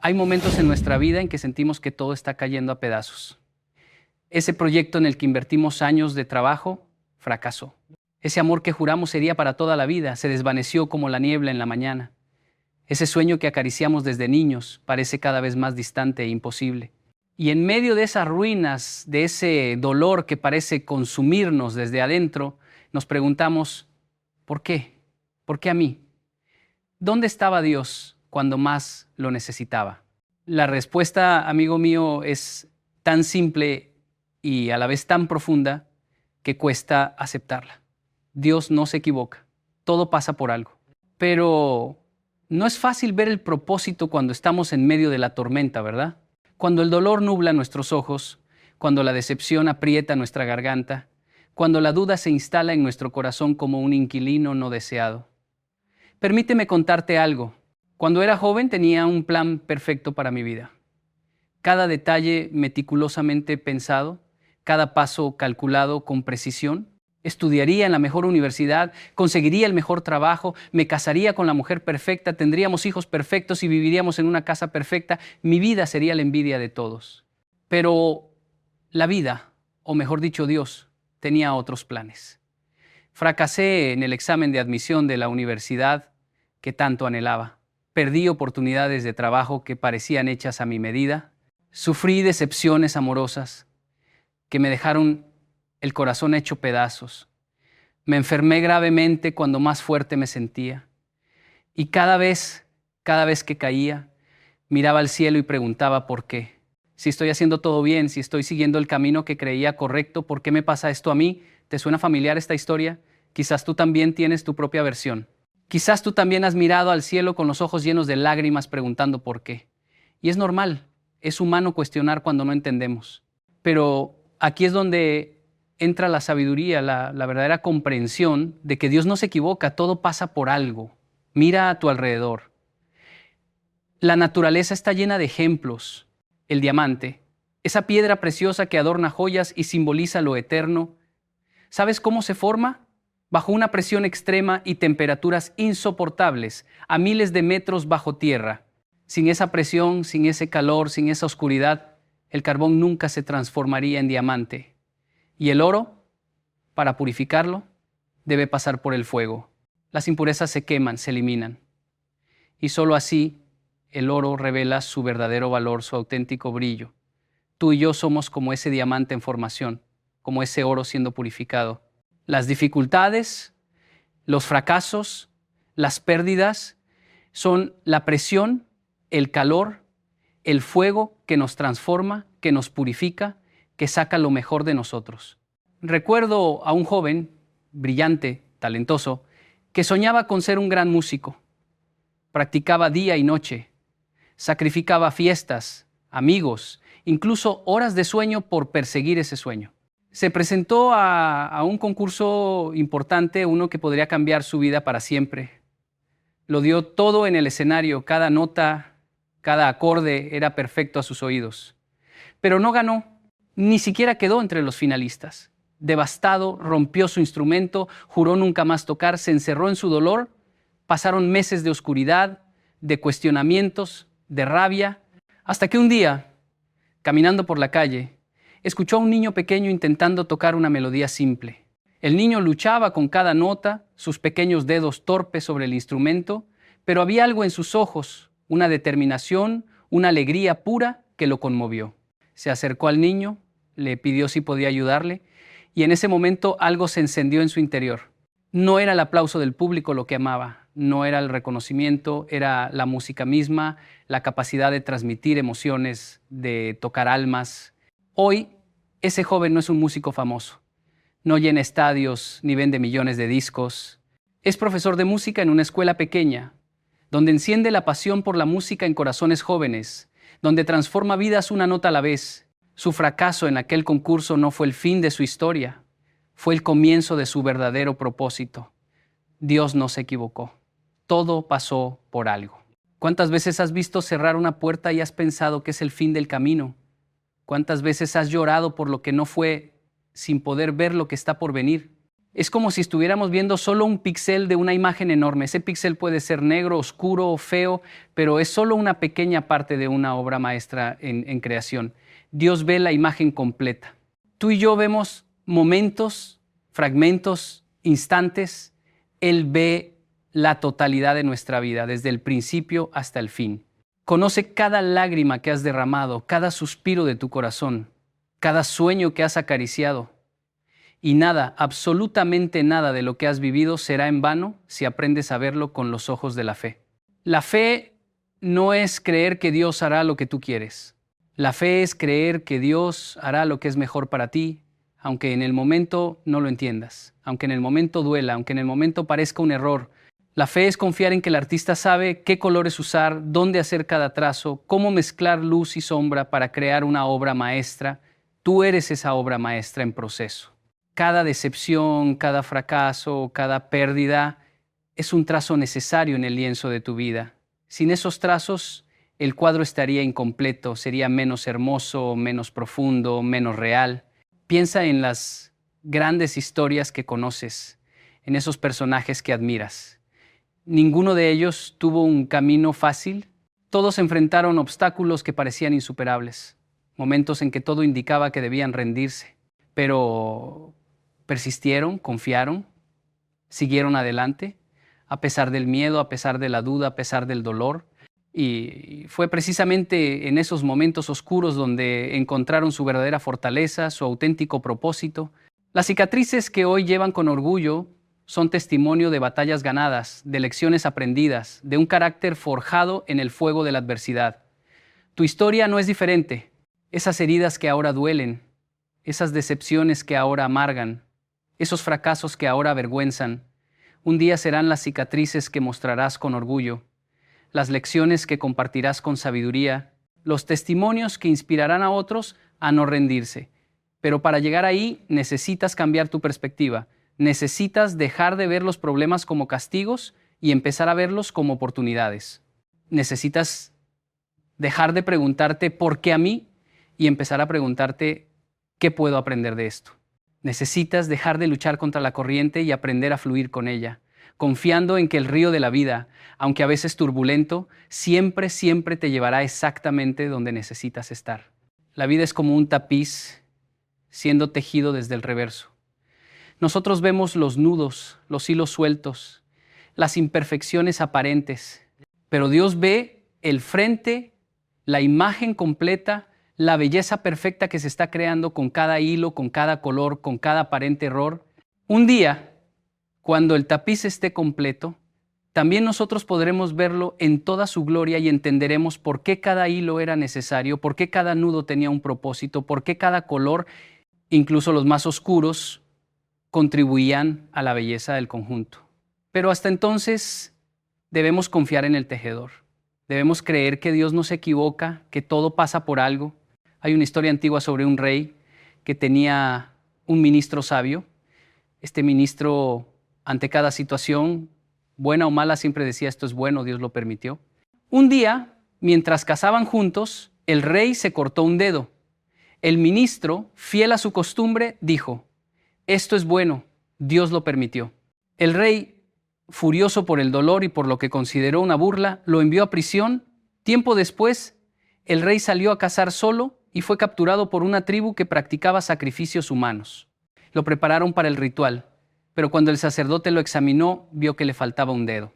Hay momentos en nuestra vida en que sentimos que todo está cayendo a pedazos. Ese proyecto en el que invertimos años de trabajo fracasó. Ese amor que juramos sería para toda la vida se desvaneció como la niebla en la mañana. Ese sueño que acariciamos desde niños parece cada vez más distante e imposible. Y en medio de esas ruinas, de ese dolor que parece consumirnos desde adentro, nos preguntamos, ¿por qué? ¿Por qué a mí? ¿Dónde estaba Dios cuando más lo necesitaba? La respuesta, amigo mío, es tan simple y a la vez tan profunda que cuesta aceptarla. Dios no se equivoca, todo pasa por algo. Pero no es fácil ver el propósito cuando estamos en medio de la tormenta, ¿verdad? Cuando el dolor nubla nuestros ojos, cuando la decepción aprieta nuestra garganta, cuando la duda se instala en nuestro corazón como un inquilino no deseado. Permíteme contarte algo. Cuando era joven tenía un plan perfecto para mi vida. Cada detalle meticulosamente pensado, cada paso calculado con precisión. Estudiaría en la mejor universidad, conseguiría el mejor trabajo, me casaría con la mujer perfecta, tendríamos hijos perfectos y viviríamos en una casa perfecta. Mi vida sería la envidia de todos. Pero la vida, o mejor dicho Dios, tenía otros planes. Fracasé en el examen de admisión de la universidad que tanto anhelaba. Perdí oportunidades de trabajo que parecían hechas a mi medida. Sufrí decepciones amorosas que me dejaron el corazón hecho pedazos. Me enfermé gravemente cuando más fuerte me sentía. Y cada vez que caía, miraba al cielo y preguntaba por qué. Si estoy haciendo todo bien, si estoy siguiendo el camino que creía correcto, ¿por qué me pasa esto a mí? ¿Te suena familiar esta historia? Quizás tú también tienes tu propia versión. Quizás tú también has mirado al cielo con los ojos llenos de lágrimas preguntando por qué. Y es normal, es humano cuestionar cuando no entendemos. Pero aquí es donde entra la sabiduría, la verdadera comprensión de que Dios no se equivoca, todo pasa por algo. Mira a tu alrededor. La naturaleza está llena de ejemplos. El diamante, esa piedra preciosa que adorna joyas y simboliza lo eterno. ¿Sabes cómo se forma? Bajo una presión extrema y temperaturas insoportables, a miles de metros bajo tierra. Sin esa presión, sin ese calor, sin esa oscuridad, el carbón nunca se transformaría en diamante. Y el oro, para purificarlo, debe pasar por el fuego. Las impurezas se queman, se eliminan. Y solo así el oro revela su verdadero valor, su auténtico brillo. Tú y yo somos como ese diamante en formación, como ese oro siendo purificado. Las dificultades, los fracasos, las pérdidas son la presión, el calor, el fuego que nos transforma, que nos purifica, que saca lo mejor de nosotros. Recuerdo a un joven, brillante, talentoso, que soñaba con ser un gran músico. Practicaba día y noche, sacrificaba fiestas, amigos, incluso horas de sueño por perseguir ese sueño. Se presentó a un concurso importante, uno que podría cambiar su vida para siempre. Lo dio todo en el escenario, cada nota, cada acorde era perfecto a sus oídos. Pero no ganó, ni siquiera quedó entre los finalistas. Devastado, rompió su instrumento, juró nunca más tocar, se encerró en su dolor. Pasaron meses de oscuridad, de cuestionamientos, de rabia, hasta que un día, caminando por la calle, escuchó a un niño pequeño intentando tocar una melodía simple. El niño luchaba con cada nota, sus pequeños dedos torpes sobre el instrumento, pero había algo en sus ojos, una determinación, una alegría pura que lo conmovió. Se acercó al niño, le pidió si podía ayudarle, y en ese momento algo se encendió en su interior. No era el aplauso del público lo que amaba, no era el reconocimiento, era la música misma, la capacidad de transmitir emociones, de tocar almas. Hoy, ese joven no es un músico famoso, no llena estadios ni vende millones de discos. Es profesor de música en una escuela pequeña, donde enciende la pasión por la música en corazones jóvenes, donde transforma vidas una nota a la vez. Su fracaso en aquel concurso no fue el fin de su historia, fue el comienzo de su verdadero propósito. Dios no se equivocó. Todo pasó por algo. ¿Cuántas veces has visto cerrar una puerta y has pensado que es el fin del camino? ¿Cuántas veces has llorado por lo que no fue sin poder ver lo que está por venir? Es como si estuviéramos viendo solo un píxel de una imagen enorme. Ese píxel puede ser negro, oscuro o feo, pero es solo una pequeña parte de una obra maestra en creación. Dios ve la imagen completa. Tú y yo vemos momentos, fragmentos, instantes. Él ve la totalidad de nuestra vida, desde el principio hasta el fin. Conoce cada lágrima que has derramado, cada suspiro de tu corazón, cada sueño que has acariciado. Y nada, absolutamente nada de lo que has vivido será en vano si aprendes a verlo con los ojos de la fe. La fe no es creer que Dios hará lo que tú quieres. La fe es creer que Dios hará lo que es mejor para ti, aunque en el momento no lo entiendas, aunque en el momento duela, aunque en el momento parezca un error. La fe es confiar en que el artista sabe qué colores usar, dónde hacer cada trazo, cómo mezclar luz y sombra para crear una obra maestra. Tú eres esa obra maestra en proceso. Cada decepción, cada fracaso, cada pérdida es un trazo necesario en el lienzo de tu vida. Sin esos trazos, el cuadro estaría incompleto, sería menos hermoso, menos profundo, menos real. Piensa en las grandes historias que conoces, en esos personajes que admiras. Ninguno de ellos tuvo un camino fácil. Todos enfrentaron obstáculos que parecían insuperables, momentos en que todo indicaba que debían rendirse, pero persistieron, confiaron, siguieron adelante, a pesar del miedo, a pesar de la duda, a pesar del dolor. Y fue precisamente en esos momentos oscuros donde encontraron su verdadera fortaleza, su auténtico propósito. Las cicatrices que hoy llevan con orgullo son testimonio de batallas ganadas, de lecciones aprendidas, de un carácter forjado en el fuego de la adversidad. Tu historia no es diferente. Esas heridas que ahora duelen, esas decepciones que ahora amargan, esos fracasos que ahora avergüenzan, un día serán las cicatrices que mostrarás con orgullo, las lecciones que compartirás con sabiduría, los testimonios que inspirarán a otros a no rendirse. Pero para llegar ahí necesitas cambiar tu perspectiva, necesitas dejar de ver los problemas como castigos y empezar a verlos como oportunidades. Necesitas dejar de preguntarte ¿por qué a mí? Y empezar a preguntarte ¿qué puedo aprender de esto? Necesitas dejar de luchar contra la corriente y aprender a fluir con ella, confiando en que el río de la vida, aunque a veces turbulento, siempre, siempre te llevará exactamente donde necesitas estar. La vida es como un tapiz siendo tejido desde el reverso. Nosotros vemos los nudos, los hilos sueltos, las imperfecciones aparentes, pero Dios ve el frente, la imagen completa, la belleza perfecta que se está creando con cada hilo, con cada color, con cada aparente error. Un día, cuando el tapiz esté completo, también nosotros podremos verlo en toda su gloria y entenderemos por qué cada hilo era necesario, por qué cada nudo tenía un propósito, por qué cada color, incluso los más oscuros, contribuían a la belleza del conjunto. Pero hasta entonces debemos confiar en el tejedor. Debemos creer que Dios no se equivoca, que todo pasa por algo. Hay una historia antigua sobre un rey que tenía un ministro sabio. Este ministro, ante cada situación, buena o mala, siempre decía esto es bueno, Dios lo permitió. Un día, mientras cazaban juntos, el rey se cortó un dedo. El ministro, fiel a su costumbre, dijo, esto es bueno, Dios lo permitió. El rey, furioso por el dolor y por lo que consideró una burla, lo envió a prisión. Tiempo después, el rey salió a cazar solo y fue capturado por una tribu que practicaba sacrificios humanos. Lo prepararon para el ritual, pero cuando el sacerdote lo examinó, vio que le faltaba un dedo.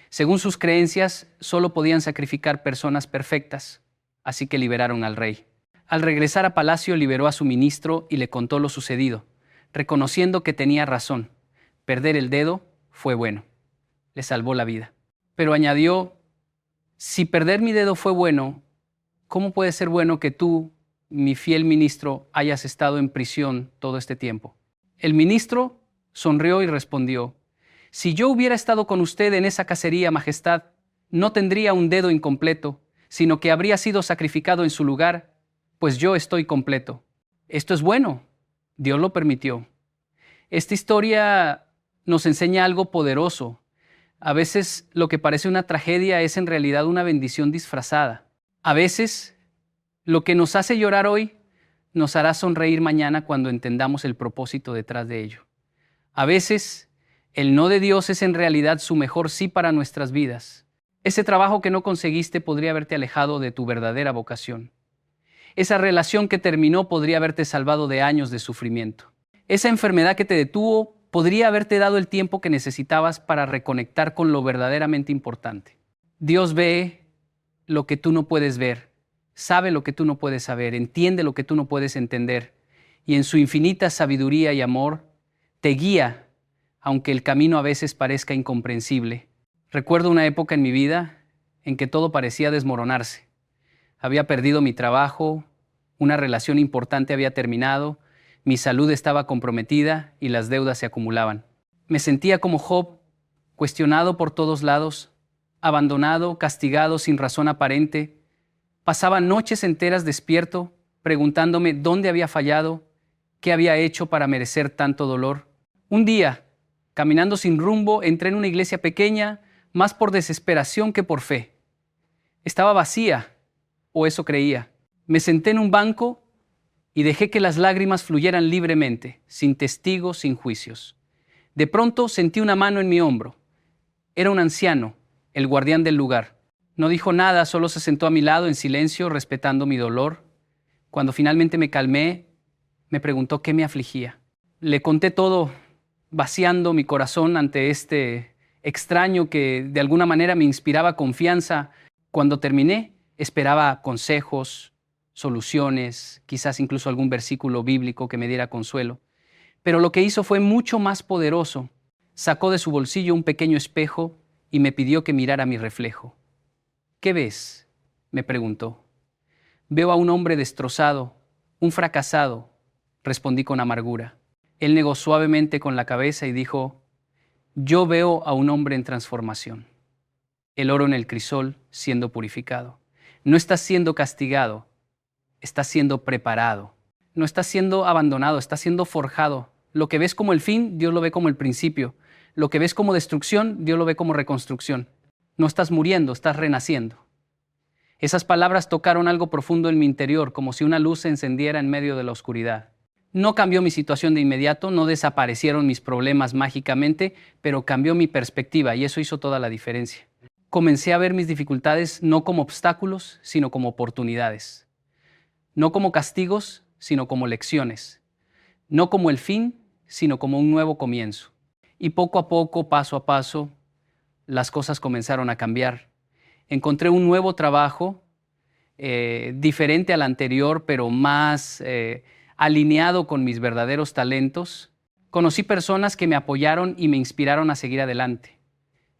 Según sus creencias, solo podían sacrificar personas perfectas, así que liberaron al rey. Al regresar a palacio, liberó a su ministro y le contó lo sucedido, reconociendo que tenía razón. Perder el dedo fue bueno. Le salvó la vida. Pero añadió, si perder mi dedo fue bueno, ¿cómo puede ser bueno que tú, mi fiel ministro, hayas estado en prisión todo este tiempo? El ministro sonrió y respondió, si yo hubiera estado con usted en esa cacería, majestad, no tendría un dedo incompleto, sino que habría sido sacrificado en su lugar, pues yo estoy completo. Esto es bueno. Dios lo permitió. Esta historia nos enseña algo poderoso. A veces lo que parece una tragedia es en realidad una bendición disfrazada. A veces lo que nos hace llorar hoy nos hará sonreír mañana cuando entendamos el propósito detrás de ello. A veces, el no de Dios es en realidad su mejor sí para nuestras vidas. Ese trabajo que no conseguiste podría haberte alejado de tu verdadera vocación. Esa relación que terminó podría haberte salvado de años de sufrimiento. Esa enfermedad que te detuvo podría haberte dado el tiempo que necesitabas para reconectar con lo verdaderamente importante. Dios ve lo que tú no puedes ver, sabe lo que tú no puedes saber, entiende lo que tú no puedes entender, y en su infinita sabiduría y amor te guía, aunque el camino a veces parezca incomprensible. Recuerdo una época en mi vida en que todo parecía desmoronarse. Había perdido mi trabajo, una relación importante había terminado, mi salud estaba comprometida y las deudas se acumulaban. Me sentía como Job, cuestionado por todos lados, abandonado, castigado sin razón aparente. Pasaba noches enteras despierto, preguntándome dónde había fallado, qué había hecho para merecer tanto dolor. Un día, caminando sin rumbo, entré en una iglesia pequeña, más por desesperación que por fe. Estaba vacía, o eso creía. Me senté en un banco y dejé que las lágrimas fluyeran libremente, sin testigos, sin juicios. De pronto sentí una mano en mi hombro. Era un anciano, el guardián del lugar. No dijo nada, solo se sentó a mi lado en silencio, respetando mi dolor. Cuando finalmente me calmé, me preguntó qué me afligía. Le conté todo, vaciando mi corazón ante este extraño que de alguna manera me inspiraba confianza. Cuando terminé, esperaba consejos, soluciones, quizás incluso algún versículo bíblico que me diera consuelo. Pero lo que hizo fue mucho más poderoso. Sacó de su bolsillo un pequeño espejo y me pidió que mirara mi reflejo. ¿Qué ves?, me preguntó. Veo a un hombre destrozado, un fracasado, respondí con amargura. Él negó suavemente con la cabeza y dijo, yo veo a un hombre en transformación. El oro en el crisol siendo purificado. No estás siendo castigado, estás siendo preparado. No estás siendo abandonado, estás siendo forjado. Lo que ves como el fin, Dios lo ve como el principio. Lo que ves como destrucción, Dios lo ve como reconstrucción. No estás muriendo, estás renaciendo. Esas palabras tocaron algo profundo en mi interior, como si una luz se encendiera en medio de la oscuridad. No cambió mi situación de inmediato, no desaparecieron mis problemas mágicamente, pero cambió mi perspectiva y eso hizo toda la diferencia. Comencé a ver mis dificultades no como obstáculos, sino como oportunidades. No como castigos, sino como lecciones. No como el fin, sino como un nuevo comienzo. Y poco a poco, paso a paso, las cosas comenzaron a cambiar. Encontré un nuevo trabajo, diferente al anterior, pero más alineado con mis verdaderos talentos. Conocí personas que me apoyaron y me inspiraron a seguir adelante.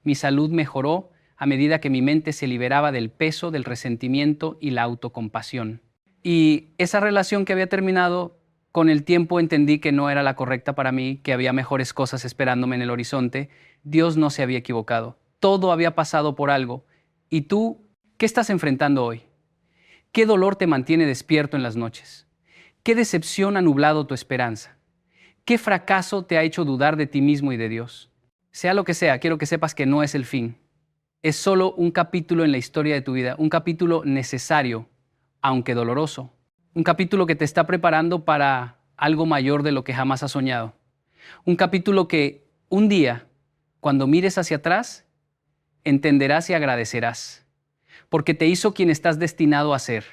Mi salud mejoró a medida que mi mente se liberaba del peso, del resentimiento y la autocompasión. Y esa relación que había terminado, con el tiempo entendí que no era la correcta para mí, que había mejores cosas esperándome en el horizonte. Dios no se había equivocado. Todo había pasado por algo. ¿Y tú qué estás enfrentando hoy? ¿Qué dolor te mantiene despierto en las noches? ¿Qué decepción ha nublado tu esperanza? ¿Qué fracaso te ha hecho dudar de ti mismo y de Dios? Sea lo que sea, quiero que sepas que no es el fin. Es solo un capítulo en la historia de tu vida, un capítulo necesario, aunque doloroso. Un capítulo que te está preparando para algo mayor de lo que jamás has soñado. Un capítulo que un día, cuando mires hacia atrás, entenderás y agradecerás, porque te hizo quien estás destinado a ser.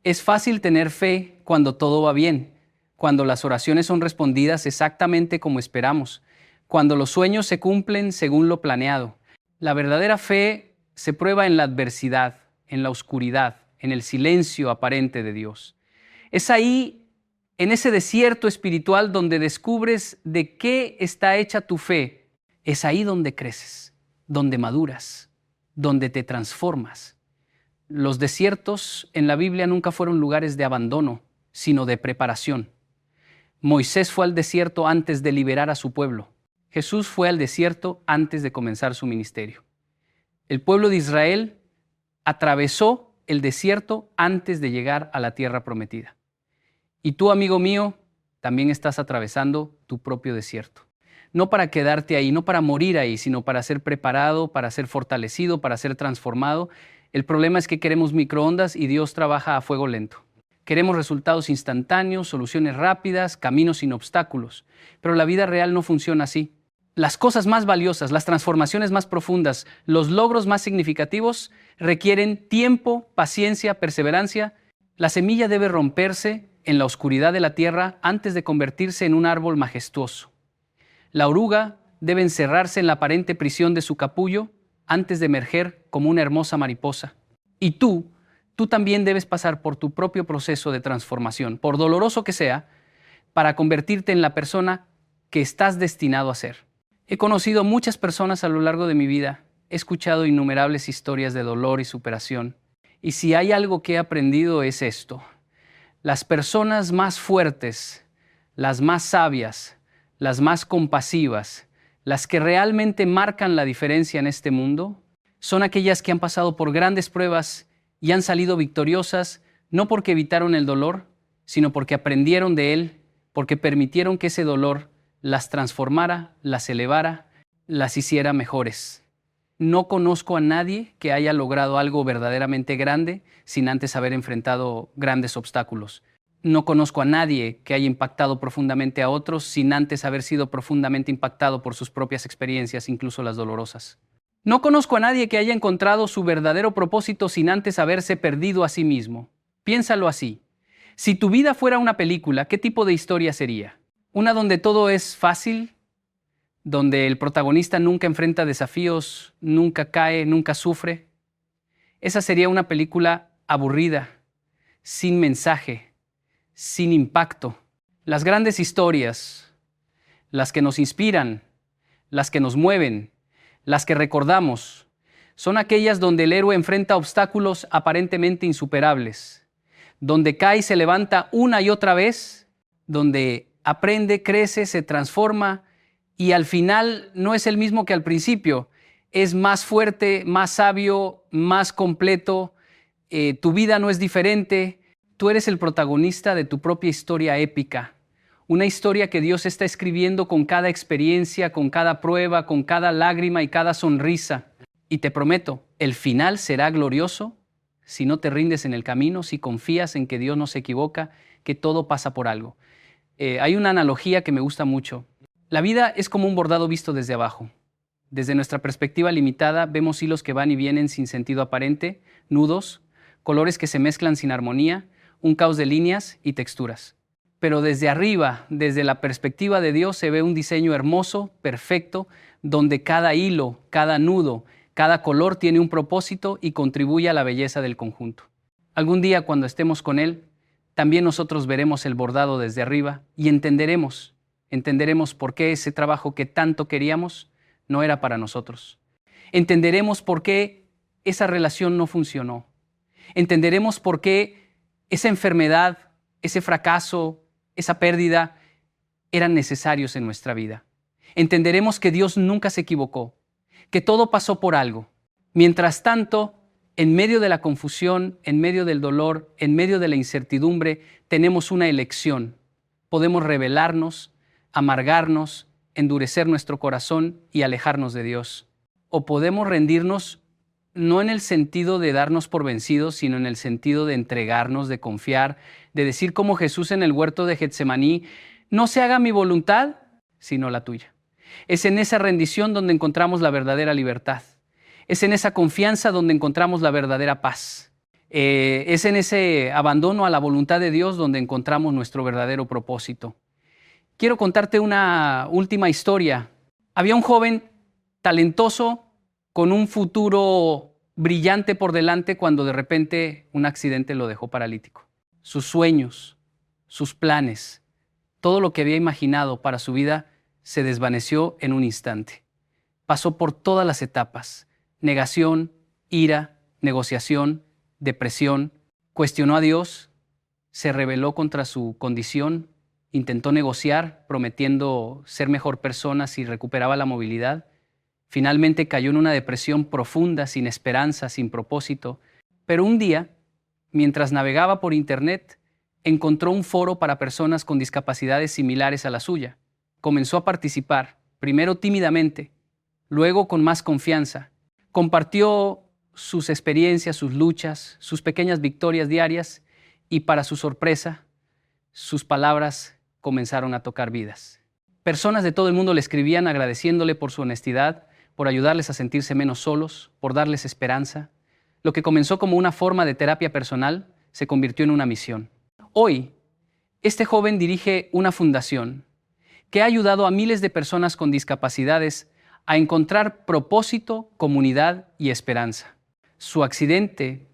Es fácil tener fe cuando todo va bien, cuando las oraciones son respondidas exactamente como esperamos, cuando los sueños se cumplen según lo planeado. La verdadera fe se prueba en la adversidad, en la oscuridad, en el silencio aparente de Dios. Es ahí, en ese desierto espiritual, donde descubres de qué está hecha tu fe. Es ahí donde creces, donde maduras, donde te transformas. Los desiertos en la Biblia nunca fueron lugares de abandono, sino de preparación. Moisés fue al desierto antes de liberar a su pueblo. Jesús fue al desierto antes de comenzar su ministerio. El pueblo de Israel atravesó el desierto antes de llegar a la tierra prometida. Y tú, amigo mío, también estás atravesando tu propio desierto. No para quedarte ahí, no para morir ahí, sino para ser preparado, para ser fortalecido, para ser transformado. El problema es que queremos microondas y Dios trabaja a fuego lento. Queremos resultados instantáneos, soluciones rápidas, caminos sin obstáculos. Pero la vida real no funciona así. Las cosas más valiosas, las transformaciones más profundas, los logros más significativos requieren tiempo, paciencia, perseverancia. La semilla debe romperse en la oscuridad de la tierra antes de convertirse en un árbol majestuoso. La oruga debe encerrarse en la aparente prisión de su capullo antes de emerger como una hermosa mariposa. Y tú también debes pasar por tu propio proceso de transformación, por doloroso que sea, para convertirte en la persona que estás destinado a ser. He conocido muchas personas a lo largo de mi vida, he escuchado innumerables historias de dolor y superación, y si hay algo que he aprendido es esto: las personas más fuertes, las más sabias, las más compasivas, las que realmente marcan la diferencia en este mundo, son aquellas que han pasado por grandes pruebas y han salido victoriosas, no porque evitaron el dolor, sino porque aprendieron de él, porque permitieron que ese dolor las transformara, las elevara, las hiciera mejores. No conozco a nadie que haya logrado algo verdaderamente grande sin antes haber enfrentado grandes obstáculos. No conozco a nadie que haya impactado profundamente a otros sin antes haber sido profundamente impactado por sus propias experiencias, incluso las dolorosas. No conozco a nadie que haya encontrado su verdadero propósito sin antes haberse perdido a sí mismo. Piénsalo así. Si tu vida fuera una película, ¿qué tipo de historia sería? ¿Una donde todo es fácil? ¿Donde el protagonista nunca enfrenta desafíos, nunca cae, nunca sufre? Esa sería una película aburrida, sin mensaje, sin impacto. Las grandes historias, las que nos inspiran, las que nos mueven, las que recordamos, son aquellas donde el héroe enfrenta obstáculos aparentemente insuperables, donde cae y se levanta una y otra vez, donde aprende, crece, se transforma y al final no es el mismo que al principio. Es más fuerte, más sabio, más completo. Tu vida no es diferente. Tú eres el protagonista de tu propia historia épica. Una historia que Dios está escribiendo con cada experiencia, con cada prueba, con cada lágrima y cada sonrisa. Y te prometo, el final será glorioso si no te rindes en el camino, si confías en que Dios no se equivoca, que todo pasa por algo. Hay una analogía que me gusta mucho. La vida es como un bordado visto desde abajo. Desde nuestra perspectiva limitada vemos hilos que van y vienen sin sentido aparente, nudos, colores que se mezclan sin armonía, un caos de líneas y texturas. Pero desde arriba, desde la perspectiva de Dios, se ve un diseño hermoso, perfecto, donde cada hilo, cada nudo, cada color tiene un propósito y contribuye a la belleza del conjunto. Algún día, cuando estemos con Él, también nosotros veremos el bordado desde arriba y entenderemos por qué ese trabajo que tanto queríamos no era para nosotros. Entenderemos por qué esa relación no funcionó. Entenderemos por qué esa enfermedad, ese fracaso, esa pérdida eran necesarios en nuestra vida. Entenderemos que Dios nunca se equivocó, que todo pasó por algo. Mientras tanto, en medio de la confusión, en medio del dolor, en medio de la incertidumbre, tenemos una elección. Podemos rebelarnos, amargarnos, endurecer nuestro corazón y alejarnos de Dios. O podemos rendirnos no en el sentido de darnos por vencidos, sino en el sentido de entregarnos, de confiar, de decir como Jesús en el huerto de Getsemaní: no se haga mi voluntad, sino la tuya. Es en esa rendición donde encontramos la verdadera libertad. Es en esa confianza donde encontramos la verdadera paz. Es en ese abandono a la voluntad de Dios donde encontramos nuestro verdadero propósito. Quiero contarte una última historia. Había un joven talentoso con un futuro brillante por delante cuando de repente un accidente lo dejó paralítico. Sus sueños, sus planes, todo lo que había imaginado para su vida se desvaneció en un instante. Pasó por todas las etapas: negación, ira, negociación, depresión. Cuestionó a Dios, se rebeló contra su condición, intentó negociar prometiendo ser mejor persona si recuperaba la movilidad. Finalmente cayó en una depresión profunda, sin esperanza, sin propósito. Pero un día, mientras navegaba por internet, encontró un foro para personas con discapacidades similares a la suya. Comenzó a participar, primero tímidamente, luego con más confianza. Compartió sus experiencias, sus luchas, sus pequeñas victorias diarias y para su sorpresa, sus palabras comenzaron a tocar vidas. Personas de todo el mundo le escribían agradeciéndole por su honestidad, por ayudarles a sentirse menos solos, por darles esperanza. Lo que comenzó como una forma de terapia personal se convirtió en una misión. Hoy, este joven dirige una fundación que ha ayudado a miles de personas con discapacidades a encontrar propósito, comunidad y esperanza. Su accidente,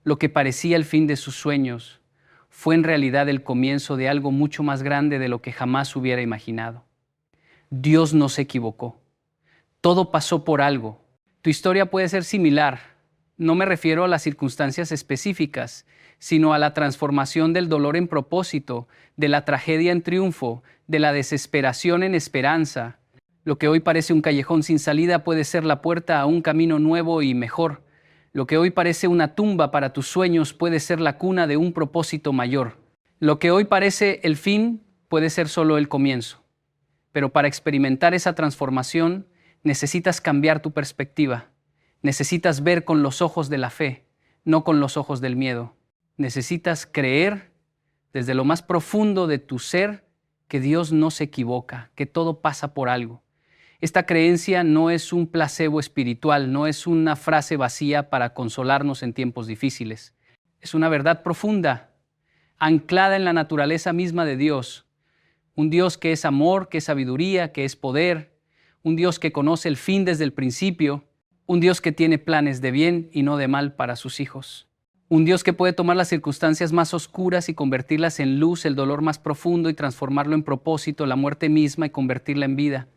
lo que parecía el fin de sus sueños, fue en realidad el comienzo de algo mucho más grande de lo que jamás hubiera imaginado. Dios no se equivocó. Todo pasó por algo. Tu historia puede ser similar. No me refiero a las circunstancias específicas, sino a la transformación del dolor en propósito, de la tragedia en triunfo, de la desesperación en esperanza. Lo que hoy parece un callejón sin salida puede ser la puerta a un camino nuevo y mejor. Lo que hoy parece una tumba para tus sueños puede ser la cuna de un propósito mayor. Lo que hoy parece el fin puede ser solo el comienzo. Pero para experimentar esa transformación, necesitas cambiar tu perspectiva. Necesitas ver con los ojos de la fe, no con los ojos del miedo. Necesitas creer desde lo más profundo de tu ser que Dios no se equivoca, que todo pasa por algo. Esta creencia no es un placebo espiritual, no es una frase vacía para consolarnos en tiempos difíciles. Es una verdad profunda, anclada en la naturaleza misma de Dios. Un Dios que es amor, que es sabiduría, que es poder. Un Dios que conoce el fin desde el principio. Un Dios que tiene planes de bien y no de mal para sus hijos. Un Dios que puede tomar las circunstancias más oscuras y convertirlas en luz, el dolor más profundo y transformarlo en propósito, la muerte misma y convertirla en vida.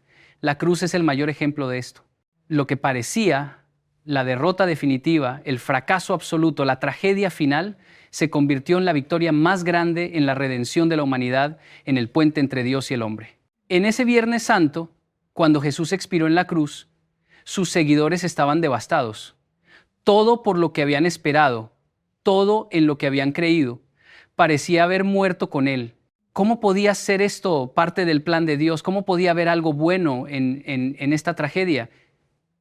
La cruz es el mayor ejemplo de esto. Lo que parecía la derrota definitiva, el fracaso absoluto, la tragedia final, se convirtió en la victoria más grande en la redención de la humanidad, en el puente entre Dios y el hombre. En ese Viernes Santo, cuando Jesús expiró en la cruz, sus seguidores estaban devastados. Todo por lo que habían esperado, todo en lo que habían creído, parecía haber muerto con él. ¿Cómo podía ser esto parte del plan de Dios? ¿Cómo podía haber algo bueno en esta tragedia?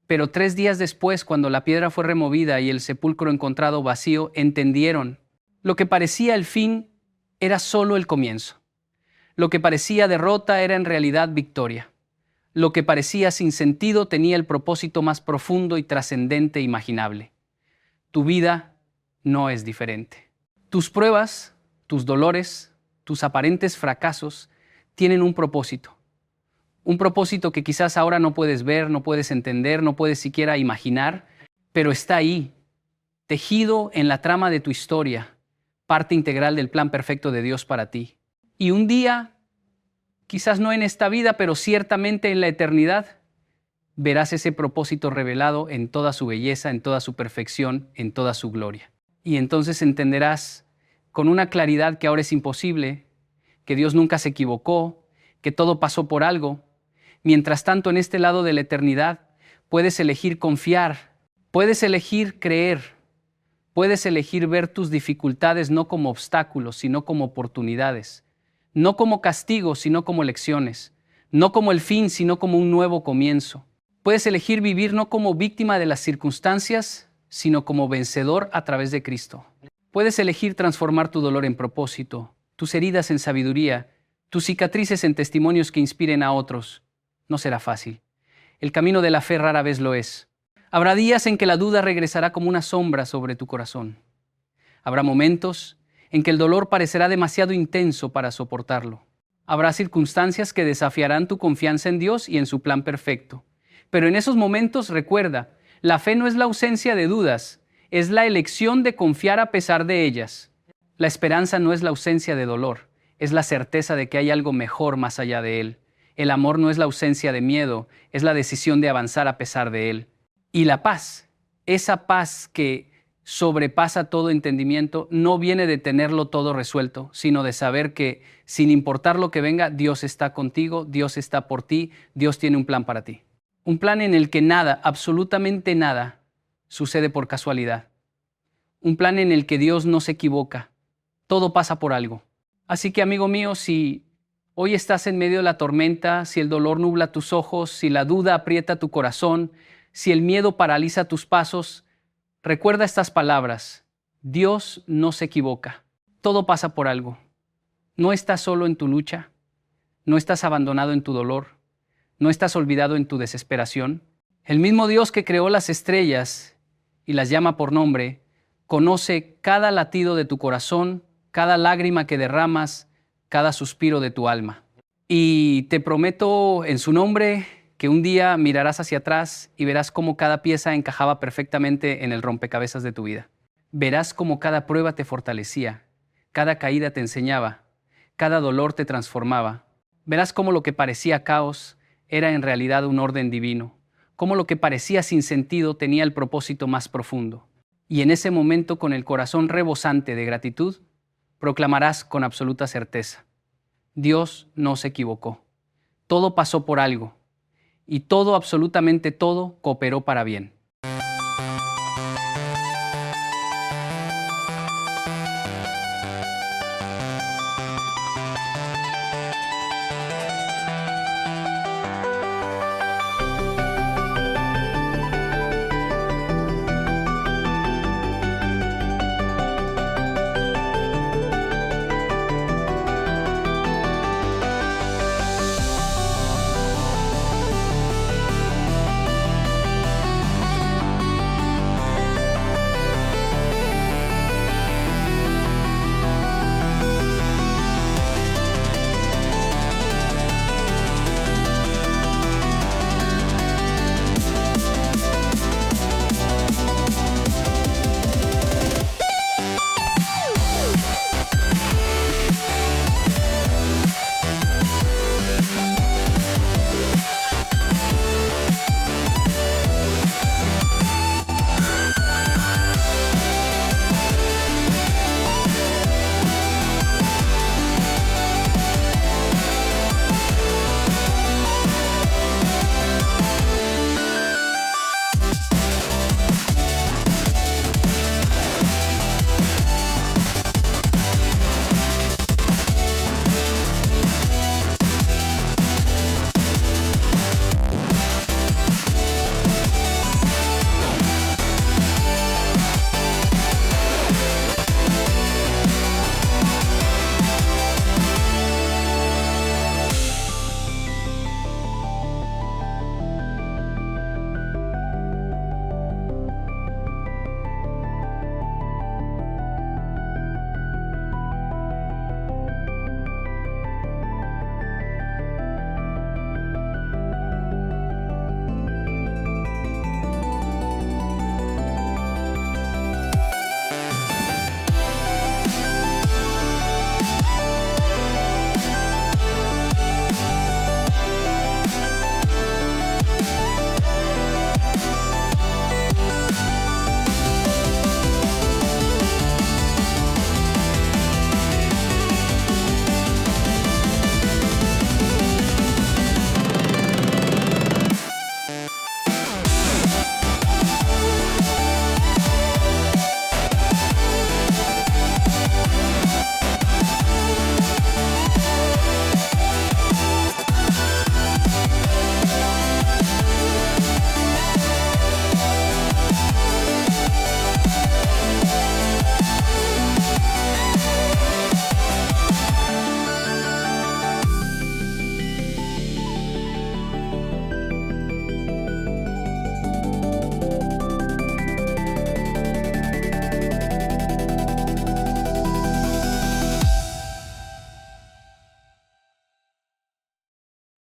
Pero 3 días después, cuando la piedra fue removida y el sepulcro encontrado vacío, entendieron. Lo que parecía el fin era solo el comienzo. Lo que parecía derrota era en realidad victoria. Lo que parecía sin sentido tenía el propósito más profundo y trascendente imaginable. Tu vida no es diferente. Tus pruebas, tus dolores, tus aparentes fracasos tienen un propósito. Un propósito que quizás ahora no puedes ver, no puedes entender, no puedes siquiera imaginar, pero está ahí, tejido en la trama de tu historia, parte integral del plan perfecto de Dios para ti. Y un día, quizás no en esta vida, pero ciertamente en la eternidad, verás ese propósito revelado en toda su belleza, en toda su perfección, en toda su gloria. Y entonces entenderás con una claridad que ahora es imposible, que Dios nunca se equivocó, que todo pasó por algo. Mientras tanto, en este lado de la eternidad, puedes elegir confiar, puedes elegir creer, puedes elegir ver tus dificultades no como obstáculos, sino como oportunidades, no como castigos, sino como lecciones, no como el fin, sino como un nuevo comienzo. Puedes elegir vivir no como víctima de las circunstancias, sino como vencedor a través de Cristo. Puedes elegir transformar tu dolor en propósito, tus heridas en sabiduría, tus cicatrices en testimonios que inspiren a otros. No será fácil. El camino de la fe rara vez lo es. Habrá días en que la duda regresará como una sombra sobre tu corazón. Habrá momentos en que el dolor parecerá demasiado intenso para soportarlo. Habrá circunstancias que desafiarán tu confianza en Dios y en su plan perfecto. Pero en esos momentos recuerda, la fe no es la ausencia de dudas, es la elección de confiar a pesar de ellas. La esperanza no es la ausencia de dolor, es la certeza de que hay algo mejor más allá de él. El amor no es la ausencia de miedo, es la decisión de avanzar a pesar de él. Y la paz, esa paz que sobrepasa todo entendimiento, no viene de tenerlo todo resuelto, sino de saber que sin importar lo que venga, Dios está contigo, Dios está por ti, Dios tiene un plan para ti. Un plan en el que nada, absolutamente nada, sucede por casualidad. Un plan en el que Dios no se equivoca. Todo pasa por algo. Así que, amigo mío, si hoy estás en medio de la tormenta, si el dolor nubla tus ojos, si la duda aprieta tu corazón, si el miedo paraliza tus pasos, recuerda estas palabras. Dios no se equivoca. todo pasa por algo. No estás solo en tu lucha, no estás abandonado en tu dolor, no estás olvidado en tu desesperación. El mismo Dios que creó las estrellas y las llama por nombre, conoce cada latido de tu corazón, cada lágrima que derramas, cada suspiro de tu alma. Y te prometo en su nombre que un día mirarás hacia atrás y verás cómo cada pieza encajaba perfectamente en el rompecabezas de tu vida. Verás cómo cada prueba te fortalecía, cada caída te enseñaba, cada dolor te transformaba. Verás cómo lo que parecía caos era en realidad un orden divino, cómo lo que parecía sin sentido tenía el propósito más profundo. Y en ese momento, con el corazón rebosante de gratitud, proclamarás con absoluta certeza: Dios no se equivocó. Todo pasó por algo, y todo, absolutamente todo, cooperó para bien.